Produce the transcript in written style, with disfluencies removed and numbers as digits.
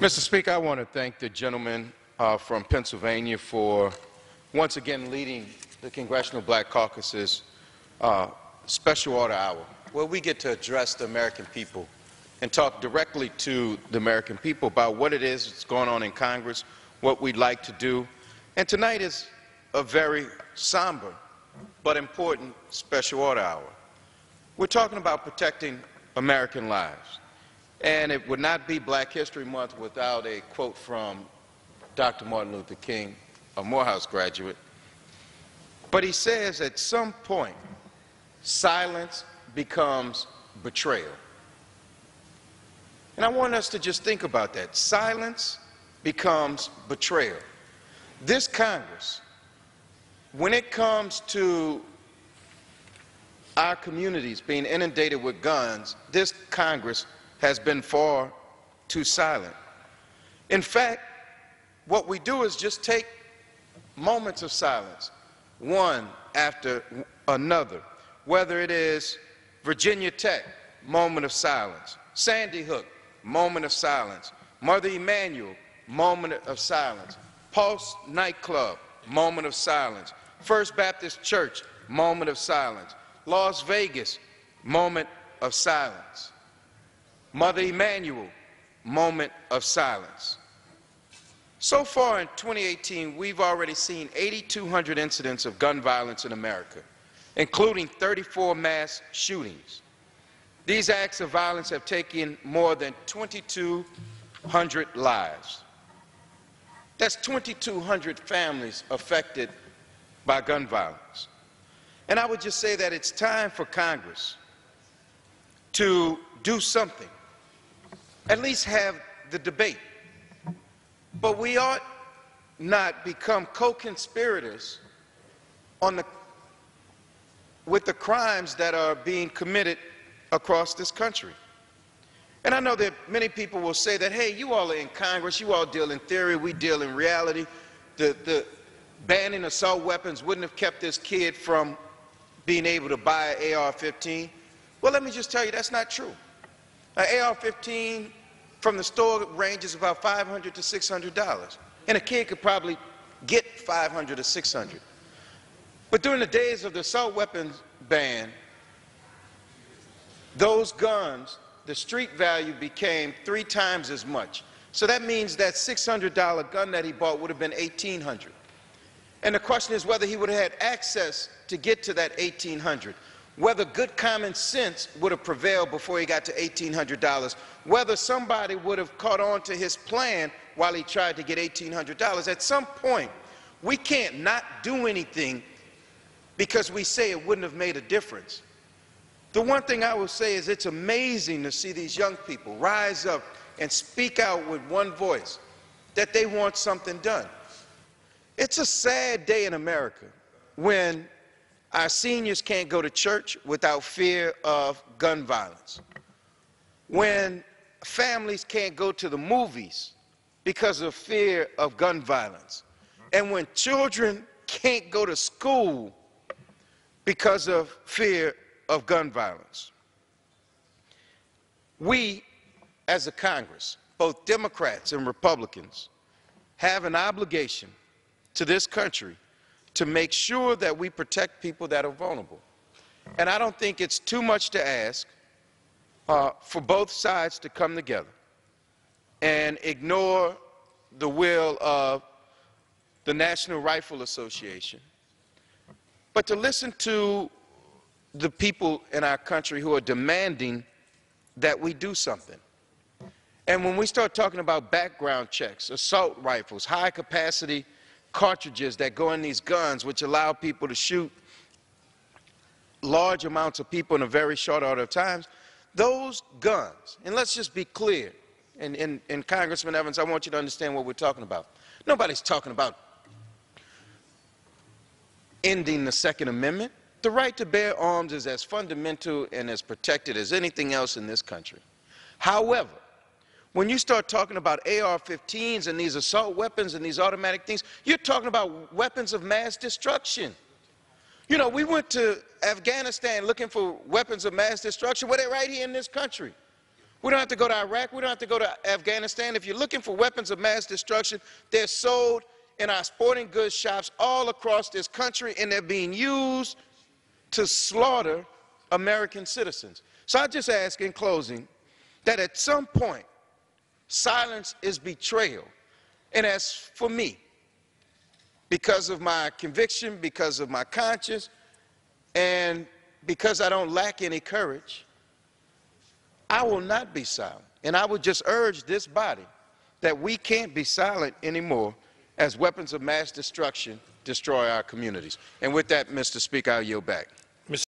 Mr. Speaker, I want to thank the gentleman from Pennsylvania for once again leading the Congressional Black Caucus's Special Order Hour, where we get to address the American people and talk directly to the American people about what it is that's going on in Congress, what we'd like to do. And tonight is a very somber but important Special Order Hour. We're talking about protecting American lives. And it would not be Black History Month without a quote from Dr. Martin Luther King, a Morehouse graduate. But he says at some point, silence becomes betrayal. And I want us to just think about that. Silence becomes betrayal. This Congress, when it comes to our communities being inundated with guns, this Congress has been far too silent. In fact, what we do is just take moments of silence, one after another, whether it is Virginia Tech, moment of silence, Sandy Hook, moment of silence, Mother Emanuel, moment of silence, Pulse nightclub, moment of silence, First Baptist Church, moment of silence, Las Vegas, moment of silence, Mother Emanuel, moment of silence. So far in 2018, we've already seen 8,200 incidents of gun violence in America, including 34 mass shootings. These acts of violence have taken more than 2,200 lives. That's 2,200 families affected by gun violence. And I would just say that it's time for Congress to do something, at least have the debate. But we ought not become co-conspirators with the crimes that are being committed across this country. And I know that many people will say that, hey, you all are in Congress, you all deal in theory, we deal in reality. The banning assault weapons wouldn't have kept this kid from being able to buy an AR-15. Well, let me just tell you, that's not true. An AR-15 from the store ranges about $500 to $600, and a kid could probably get $500 to $600. But during the days of the assault weapons ban, those guns, the street value became 3 times as much. So that means that $600 gun that he bought would have been $1,800. And the question is whether he would have had access to get to that $1,800, whether good common sense would have prevailed before he got to $1,800, whether somebody would have caught on to his plan while he tried to get $1,800. At some point, we can't not do anything because we say it wouldn't have made a difference. The one thing I will say is it's amazing to see these young people rise up and speak out with one voice that they want something done. It's a sad day in America when our seniors can't go to church without fear of gun violence, when families can't go to the movies because of fear of gun violence, and when children can't go to school because of fear of gun violence. We, as a Congress, both Democrats and Republicans, have an obligation to this country to make sure that we protect people that are vulnerable. And I don't think it's too much to ask for both sides to come together and ignore the will of the National Rifle Association, but to listen to the people in our country who are demanding that we do something. And when we start talking about background checks, assault rifles, high-capacity cartridges that go in these guns, which allow people to shoot large amounts of people in a very short order of time, those guns, and let's just be clear, and Congressman Evans, I want you to understand what we're talking about. Nobody's talking about ending the Second Amendment. The right to bear arms is as fundamental and as protected as anything else in this country. However, when you start talking about AR-15s and these assault weapons and these automatic things, you're talking about weapons of mass destruction. You know, we went to Afghanistan looking for weapons of mass destruction. Well, they're right here in this country. We don't have to go to Iraq. We don't have to go to Afghanistan. If you're looking for weapons of mass destruction, they're sold in our sporting goods shops all across this country, and they're being used to slaughter American citizens. So I just ask in closing that at some point, silence is betrayal. And as for me, because of my conviction, because of my conscience, and because I don't lack any courage, I will not be silent. And I would just urge this body that we can't be silent anymore as weapons of mass destruction destroy our communities. And with that, Mr. Speaker, I'll yield back.